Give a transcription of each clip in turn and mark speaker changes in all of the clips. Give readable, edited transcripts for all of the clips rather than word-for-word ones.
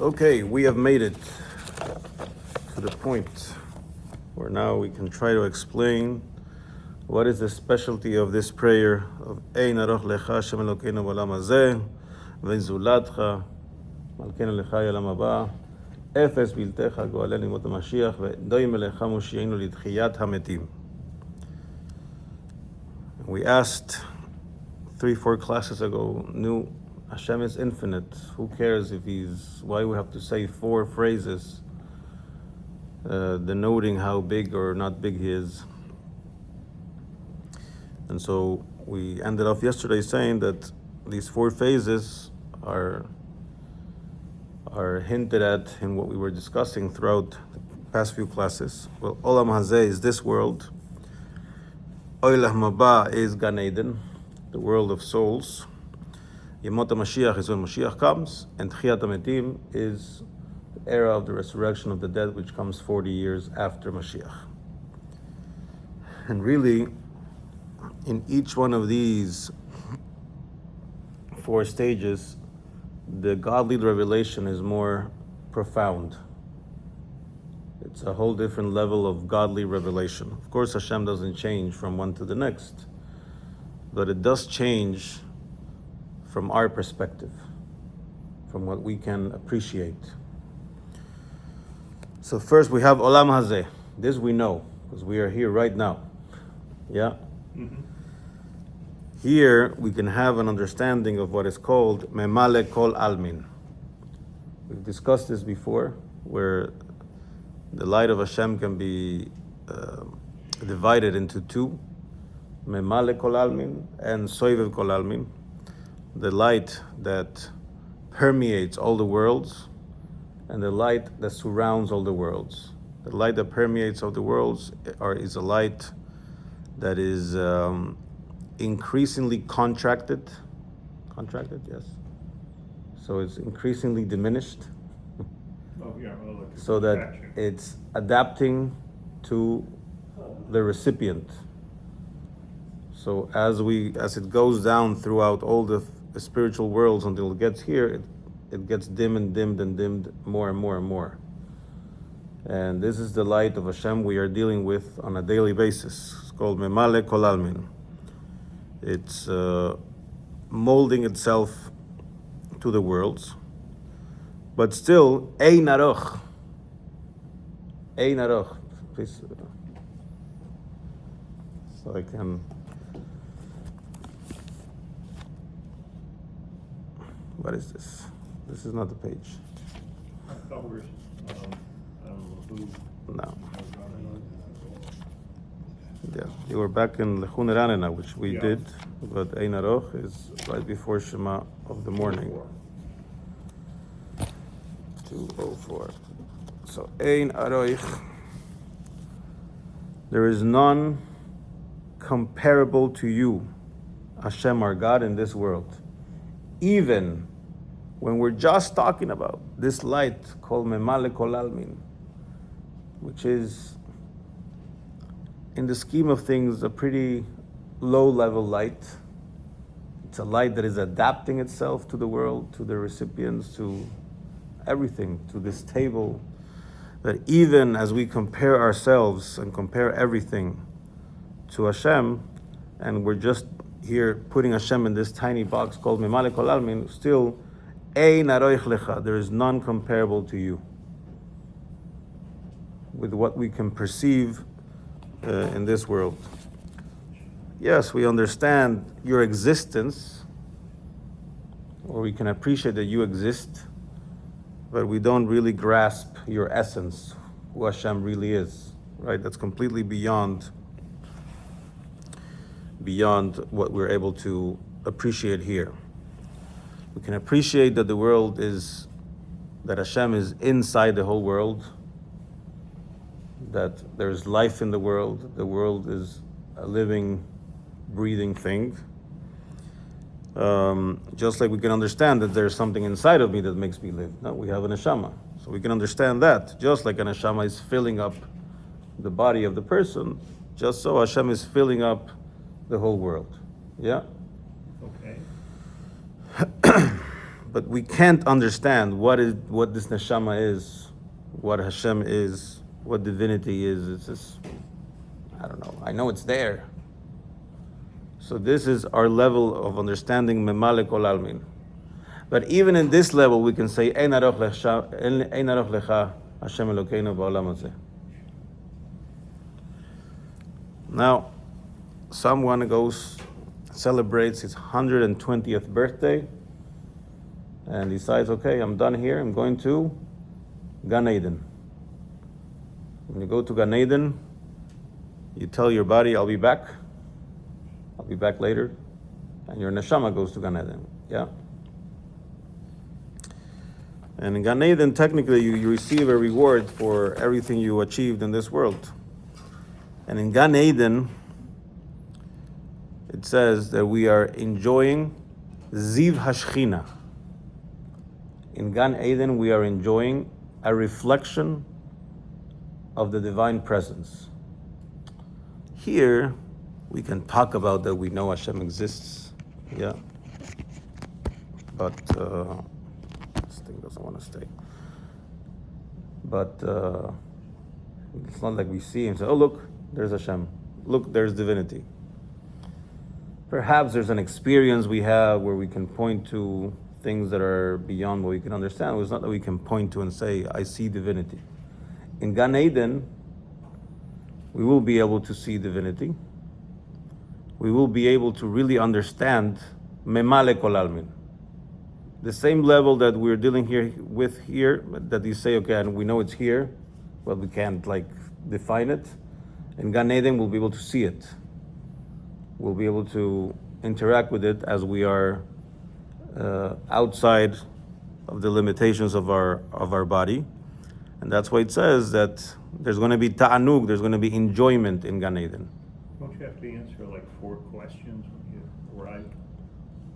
Speaker 1: Okay, we have made it to the point where now we can try to explain what is the specialty of this prayer of Ein Aroch Lecha Hashem Elokeinu Olam Hazeh V'Zulatcha Malkeinu Lecha Olam Haba Efes Biltecha Go'alenu Yemot HaMashiach V'Doim Elecha Moshiachenu Techiyat HaMetim. We asked 3-4 classes ago, Hashem is infinite. Who cares why we have to say 4 phrases denoting how big or not big he is? And so we ended off yesterday saying that these 4 phases are hinted at in what we were discussing throughout the past few classes. Well, Olam Hazeh is this world. Olam Haba is Gan Eden, the world of souls. Yemot HaMashiach is when Mashiach comes, and Techiyat HaMetim is the era of the resurrection of the dead, which comes 40 years after Mashiach. And really, in each one of these 4 stages, the godly revelation is more profound. It's a whole different level of godly revelation. Of course, Hashem doesn't change from one to the next, but it does change from our perspective, from what we can appreciate. So first we have Olam Hazeh. This we know, because we are here right now. Yeah? Mm-hmm. Here we can have an understanding of what is called Memale Kol Almin. We've discussed this before, where the light of Hashem can be divided into 2, Memale Kol Almin and Soivev Kol Almin. The light that permeates all the worlds and the light that surrounds all the worlds. The light that permeates all the worlds is a light that is increasingly contracted, yes. So it's increasingly diminished. So that it's adapting to the recipient. So as it goes down throughout all the spiritual worlds until it gets here, it gets dim and dimmed and dimmed more and more and more. And this is the light of Hashem we are dealing with on a daily basis. It's called Memale Kol Almin. It's molding itself to the worlds, but still Ein Aroch. Ein Aroch. Please, so I can. What is this? This is not the page.
Speaker 2: I thought we were, I don't know who.
Speaker 1: No. Yeah, you were back in Lechun Ranena, which we did, but Ein Aroch is right before Shema of the morning. 2:04. So Ein Aroch. There is none comparable to you, Hashem, our God, in this world. Even when we're just talking about this light called Memale Kol Almin, which is, in the scheme of things, a pretty low-level light. It's a light that is adapting itself to the world, to the recipients, to everything, to this table, that even as we compare ourselves and compare everything to Hashem, and we're just here putting Hashem in this tiny box called Memale Kol Almin, still, Ein Aroch Lecha, there is none comparable to you with what we can perceive in this world. Yes, we understand your existence, or we can appreciate that you exist, but we don't really grasp your essence, who Hashem really is, right? That's completely beyond what we're able to appreciate here. We can appreciate that that Hashem is inside the whole world, that there's life in the world is a living, breathing thing. Just like we can understand that there's something inside of me that makes me live. No, we have a neshama, so we can understand that. Just like a neshama is filling up the body of the person, just so Hashem is filling up the whole world. Yeah?
Speaker 2: Okay.
Speaker 1: but we can't understand what this neshama is, what Hashem is, what divinity is. It's just, I don't know. I know it's there. So this is our level of understanding Memale Kol Almin. But even in this level, we can say Ein Aroch Lecha Hashem Elokeinu ba'Olam Hazeh. Now, someone celebrates his 120th birthday and decides, okay, I'm done here, I'm going to Gan Eden. When you go to Gan Eden, you tell your body, I'll be back later, and your neshama goes to Gan Eden, yeah? And in Gan Eden, technically, you receive a reward for everything you achieved in this world. And in Gan Eden, it says that we are enjoying Ziv Hashchina. In Gan Eden, we are enjoying a reflection of the divine presence. Here, we can talk about that we know Hashem exists, yeah? But this thing doesn't want to stay. But it's not like we see him and say, oh, look, there's Hashem. Look, there's divinity. Perhaps there's an experience we have where we can point to things that are beyond what we can understand. It's not that we can point to and say, I see divinity. In Gan Eden, we will be able to see divinity. We will be able to really understand Memale Kol Almin. The same level that we're dealing with here, that you say, okay, and we know it's here, but we can't define it. In Gan Eden, we'll be able to see it. We'll be able to interact with it as we are outside of the limitations of our body. And that's why it says that there's going to be ta'anug, there's going to be enjoyment in Gan Eden.
Speaker 2: Don't you have to answer 4 questions when you arrive?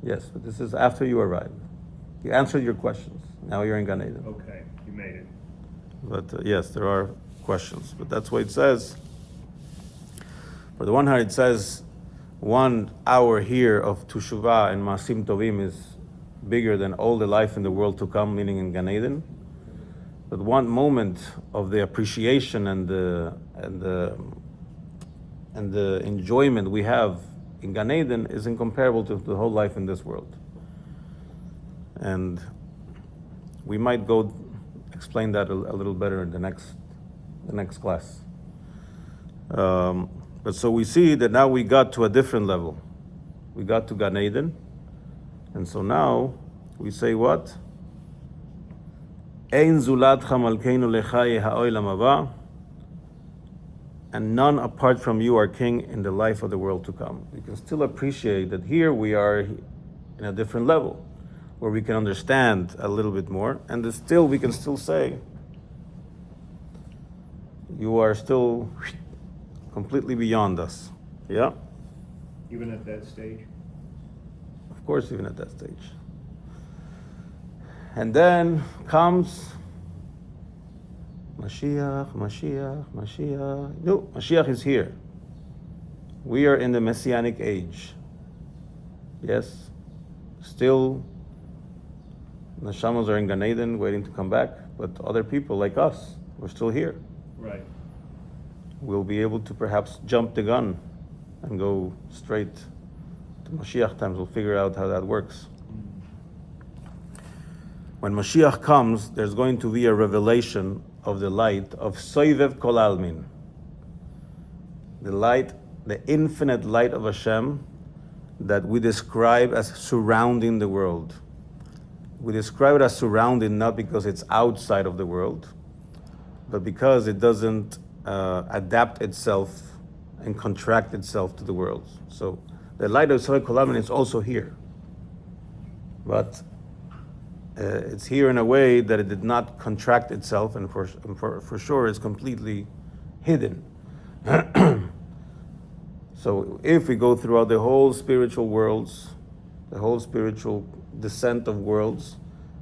Speaker 1: Yes, but this is after you arrive. You answered your questions. Now you're in Gan Eden.
Speaker 2: Okay, you made it.
Speaker 1: But yes, there are questions. But that's what it says. For the one hand, it says 1 hour here of Teshuvah and Masim Tovim is bigger than all the life in the world to come, meaning in Gan Eden. But 1 moment of the appreciation and the enjoyment we have in Gan Eden is incomparable to the whole life in this world. And we might go explain that a little better in the next class. But so we see that now we got to a different level. We got to Gan Eden, and so now we say what? Ein zulat chamalkeinu lecha ha'olam haba, and none apart from you are king in the life of the world to come. We can still appreciate that here we are in a different level, where we can understand a little bit more, and we can still say, you are still completely beyond us. Yeah?
Speaker 2: Even at that stage?
Speaker 1: Of course, even at that stage. And then comes Mashiach. No, Mashiach is here. We are in the Messianic age. Yes? Still, Neshamas are in Gan Eden waiting to come back, but other people like us, we're still here.
Speaker 2: Right.
Speaker 1: We'll be able to perhaps jump the gun and go straight to Mashiach times. We'll figure out how that works. When Mashiach comes, there's going to be a revelation of the light of Soivev Kol Almin. The light, the infinite light of Hashem that we describe as surrounding the world. We describe it as surrounding not because it's outside of the world, but because it doesn't adapt itself and contract itself to the world. So the light of Soivev Kol Almin is also here. But it's here in a way that it did not contract itself, and for sure it's completely hidden. So if we go throughout the whole spiritual worlds, the whole spiritual descent of worlds,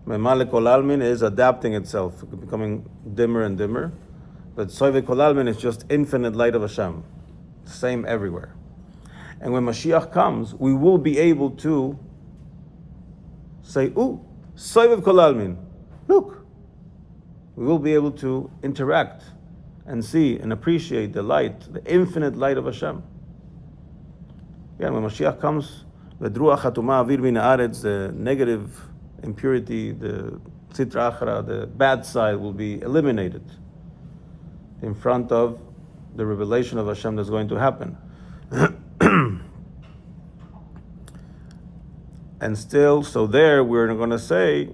Speaker 1: Memale Kol Almin is adapting itself, becoming dimmer and dimmer. But Soivev Kol Almin is just infinite light of Hashem, same everywhere. And when Mashiach comes, we will be able to say, ooh, Soivev Kol Almin. Look, we will be able to interact and see and appreciate the light, the infinite light of Hashem. Yeah, when Mashiach comes, the negative impurity, the sitra achra, the bad side will be eliminated in front of the revelation of Hashem that's going to happen. And still, so there we're going to say,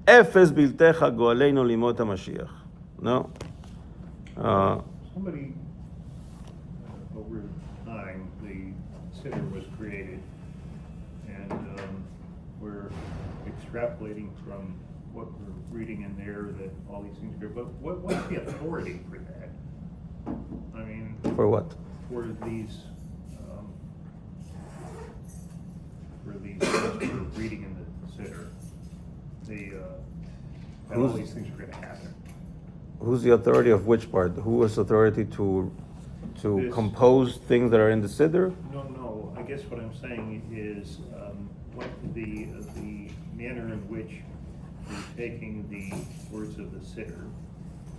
Speaker 1: Efes biltecha goaleinu limot HaMashiach. No?
Speaker 2: Somebody, over time, the siddur was created, and we're extrapolating from what we're reading in there that all these things are. But what's the authority for that? I mean,
Speaker 1: For what?
Speaker 2: for these things we're reading in the siddur, that all these things are going to happen.
Speaker 1: Who's the authority of which part? Who has authority to
Speaker 2: This-
Speaker 1: compose things that are in the siddur?
Speaker 2: No. I guess what I'm saying is what the manner in which you're taking the words of the siddur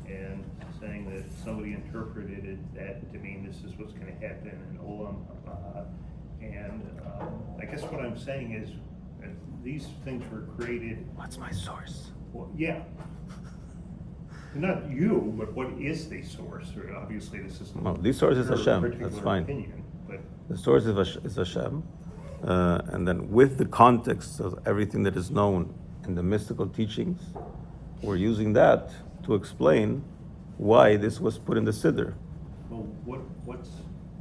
Speaker 2: and saying that somebody interpreted that to mean this is what's going to happen in Olam Haba. And I guess what I'm saying is these things were created.
Speaker 1: What's my source?
Speaker 2: Well, yeah. Not you, but what is the source? Or obviously, this is.
Speaker 1: No, the source is
Speaker 2: your
Speaker 1: Hashem.
Speaker 2: particular
Speaker 1: That's fine.
Speaker 2: Opinion, but
Speaker 1: The source is Hashem. And then with the context of everything that is known in the mystical teachings, we're using that to explain why this was put in the siddur.
Speaker 2: well, what's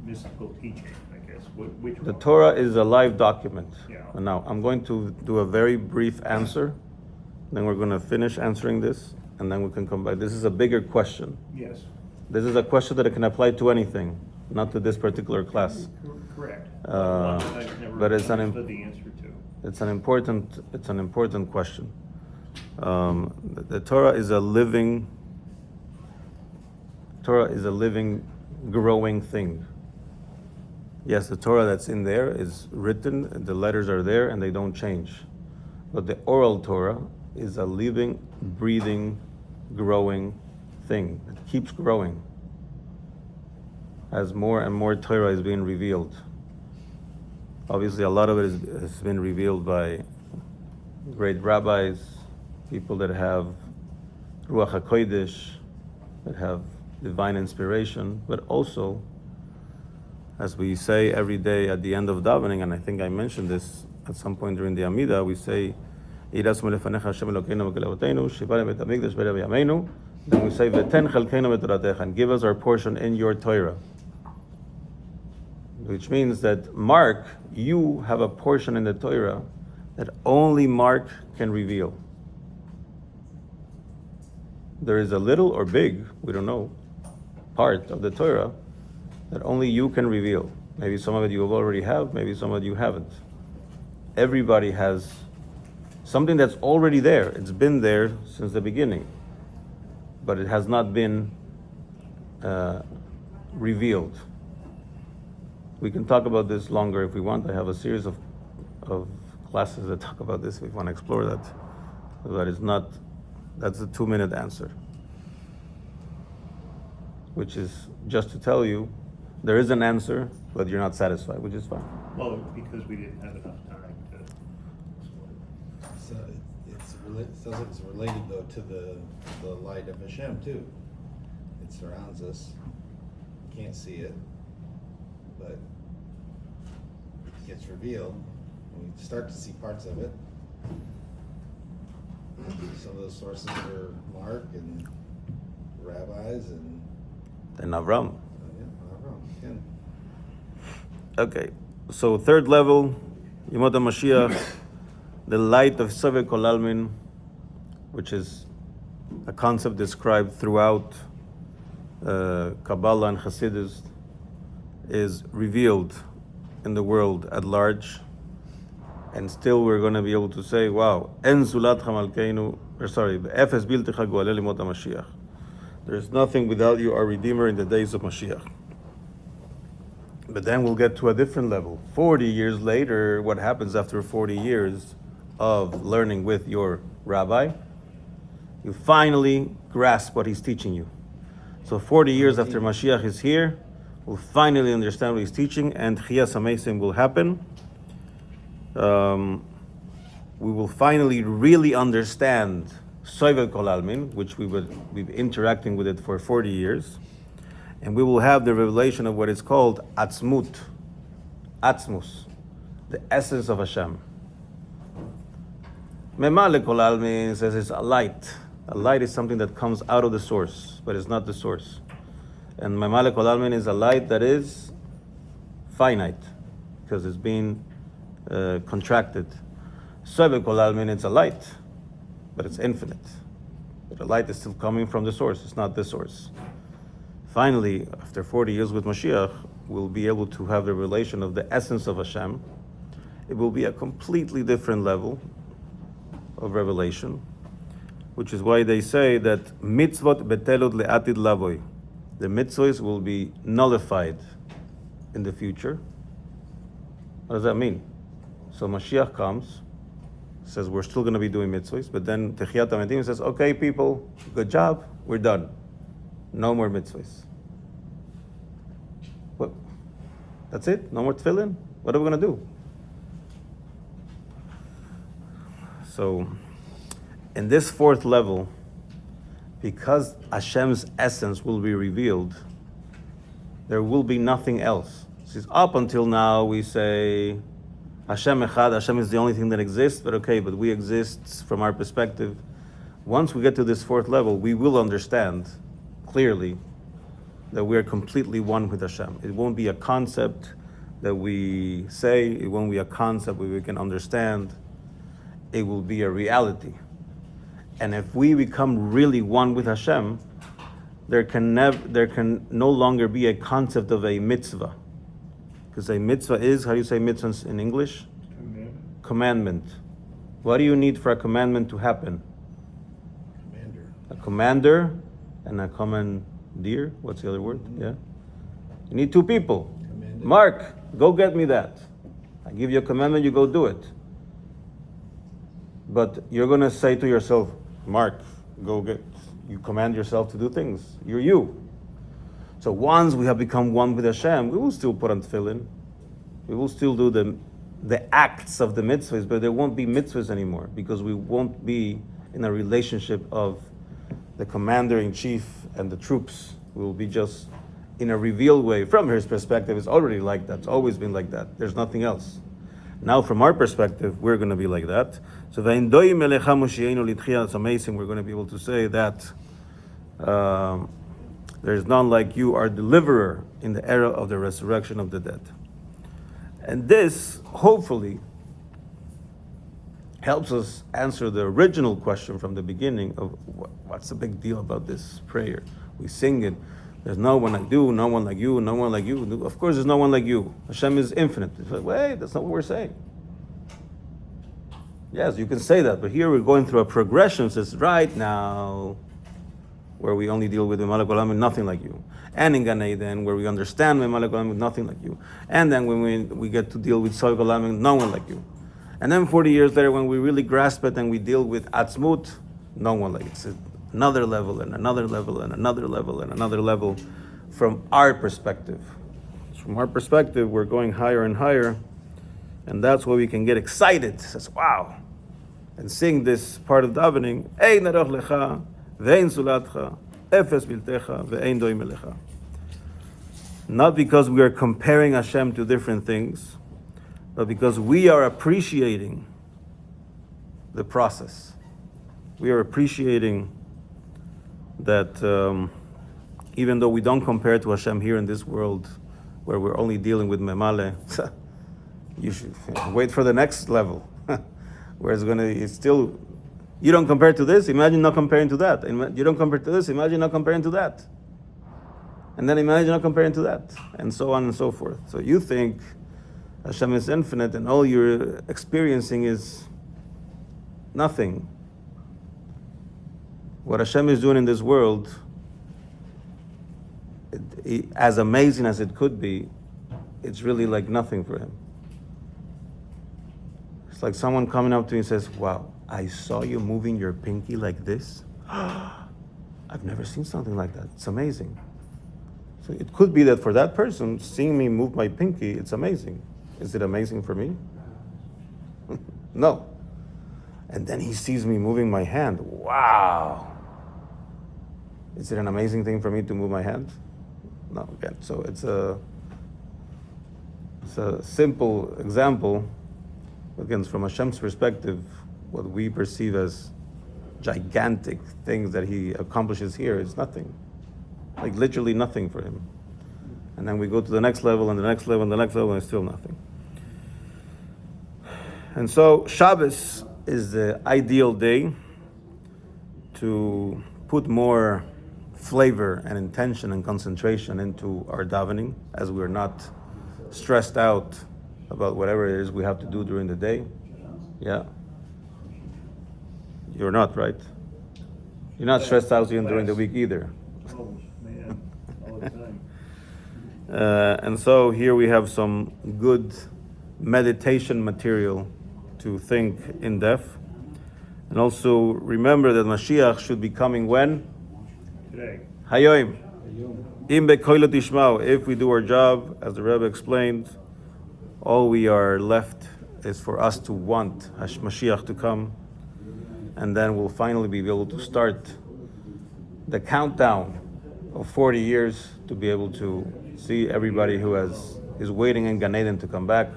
Speaker 2: mystical teaching? I guess which
Speaker 1: The
Speaker 2: one?
Speaker 1: Torah is a live document.
Speaker 2: Yeah.
Speaker 1: And now I'm going to do a very brief answer. Then we're going to finish answering this, and then we can come back. This is a bigger question.
Speaker 2: Yes.
Speaker 1: This is a question that can apply to anything, not to this particular class.
Speaker 2: Correct.
Speaker 1: Uh,
Speaker 2: One that I've never
Speaker 1: but it's
Speaker 2: understood the answer to.
Speaker 1: It's an important question. The Torah is a living growing thing. Yes, the Torah that's in there is written, the letters are there, and they don't change. But the oral Torah is a living, breathing, growing thing. It keeps growing as more and more Torah is being revealed. Obviously, a lot of it has been revealed by great rabbis, people that have Ruach HaKodesh, that have divine inspiration, but also, as we say every day at the end of davening, and I think I mentioned this at some point during the Amidah, we say, then we say, and give us our portion in your Torah. Which means that Mark, you have a portion in the Torah that only Mark can reveal. There is a little or big, we don't know, part of the Torah that only you can reveal. Maybe some of it you already have, maybe some of it you haven't. Everybody has something that's already there. It's been there since the beginning, but it has not been revealed. We can talk about this longer if we want. I have a series of classes that talk about this if we want to explore that. But that's a 2-minute answer. Which is just to tell you, there is an answer, but you're not satisfied, which is fine.
Speaker 2: Well, because we didn't have enough time to explore it.
Speaker 3: So it sounds like it's related though to the light of Hashem too. It surrounds us. Can't see it, but it gets revealed. And we start to see parts of it. Some of those sources are Mark and rabbis and
Speaker 1: Avram.
Speaker 3: yeah.
Speaker 1: Okay, so third level, Yemot HaMashiach, the light of Sovek Kol Almin, which is a concept described throughout Kabbalat and Chassidus, is revealed in the world at large, and still we're going to be able to say, wow, En Zulat Chamalkeinu, Efes Biltecha Goalel Yemot HaMashiach. There's nothing without you, our Redeemer, in the days of Mashiach. But then we'll get to a different level. 40 years later, what happens after 40 years? of learning with your rabbi, you finally grasp what he's teaching you. So 40 years after Mashiach is here, we'll finally understand what he's teaching, and Techiyat HaMetim will happen. We will finally really understand Sovel Kol Almin, which we've been interacting with it for 40 years, and we will have the revelation of what is called Atzmus, the essence of Hashem. Memale Kol Almin says it's a light. A light is something that comes out of the source, but it's not the source. And Memale Kol Almin is a light that is finite, because it's being contracted. Sovel Kol Almin, it's a light, but it's infinite. But the light is still coming from the source, it's not the source. Finally, after 40 years with Mashiach, we'll be able to have the relation of the essence of Hashem. It will be a completely different level of revelation, which is why they say that mitzvot betelot le'atid lavoy. The mitzvahs will be nullified in the future. What does that mean? So Mashiach comes, says we're still going to be doing mitzvahs, but then Techiyat HaMetim says, okay people, good job, we're done. No more mitzvahs. What? That's it? No more tefillin? What are we going to do? So, in this fourth level, because Hashem's essence will be revealed, there will be nothing else. Since up until now we say Hashem Echad, Hashem is the only thing that exists, but we exist from our perspective. Once we get to this fourth level, we will understand clearly that we are completely one with Hashem. It won't be a concept that we say, it won't be a concept where we can understand. It will be a reality. And if we become really one with Hashem, there can no longer be a concept of a mitzvah. Because a mitzvah is, how do you say mitzvah in English? Commandment. What do you need for a commandment to happen?
Speaker 3: Commander.
Speaker 1: A commander and a commandeer. What's the other word? Yeah. You need two people.
Speaker 3: Commander.
Speaker 1: Mark, go get me that. I give you a commandment, you go do it. But you're going to say to yourself, Mark, you command yourself to do things. You're you. So once we have become one with Hashem, we will still put on tefillin. We will still do the acts of the mitzvahs, but there won't be mitzvahs anymore, because we won't be in a relationship of the commander-in-chief and the troops. We will be just in a revealed way. From his perspective, it's already like that. It's always been like that. There's nothing else. Now, from our perspective, we're going to be like that. So, we're going to be able to say that there's none like you, our deliverer, in the era of the resurrection of the dead. And this, hopefully, helps us answer the original question from the beginning of what's the big deal about this prayer? We sing it. There's no one like you, no one like you, no one like you. Of course, there's no one like you. Hashem is infinite. It's like, wait, that's not what we're saying. Yes, you can say that, but here we're going through a progression. It says, right now, where we only deal with Memalek Olam and nothing like you. And in Gan Eden, where we understand Memalek Olam with nothing like you. And then when we get to deal with Sovel Olam and no one like you. And then 40 years later, when we really grasp it and we deal with Atzmut, no one like it. It's another level and another level and another level and another level from our perspective. From our perspective, we're going higher and higher, and that's why we can get excited. It says, wow, and sing this part of davening, Ein Aroch Lecha, ve'ein sulatcha, efes biltecha, ve'ein doim elecha. Not because we are comparing Hashem to different things, but because we are appreciating the process. We are appreciating that even though we don't compare to Hashem here in this world, where we're only dealing with Memale, you should wait for the next level, where it's still, you don't compare to this, imagine not comparing to that. You don't compare to this, imagine not comparing to that. And then imagine not comparing to that, and so on and so forth. So you think Hashem is infinite and all you're experiencing is nothing. What Hashem is doing in this world, as amazing as it could be, it's really like nothing for Him. It's like someone coming up to me and says, wow, I saw you moving your pinky like this. I've never seen something like that. It's amazing. So it could be that for that person, seeing me move my pinky, it's amazing. Is it amazing for me? No. And then he sees me moving my hand. Wow. Is it an amazing thing for me to move my hand? No, again. So it's a simple example. Again, from Hashem's perspective, what we perceive as gigantic things that he accomplishes here is nothing. Like literally nothing for him. And then we go to the next level and the next level and the next level and it's still nothing. And so Shabbos is the ideal day to put more flavor and intention and concentration into our davening, as we're not stressed out about whatever it is we have to do during the day. Yeah. You're not, right? You're not stressed out even during the week either.
Speaker 2: Oh, man, all the time.
Speaker 1: And so here we have some good meditation material to think in depth. And also remember that Mashiach should be coming when?
Speaker 2: Today.
Speaker 1: Hayoim. Im bekoilot ishmau. If we do our job, as the Rebbe explained, all we are left is for us to want Mashiach to come, and then we'll finally be able to start the countdown of 40 years to be able to see everybody who is waiting in Gan Eden to come back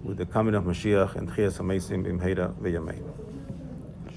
Speaker 1: with the coming of Mashiach and Techiyat HaMetim b'mheira v'yamein.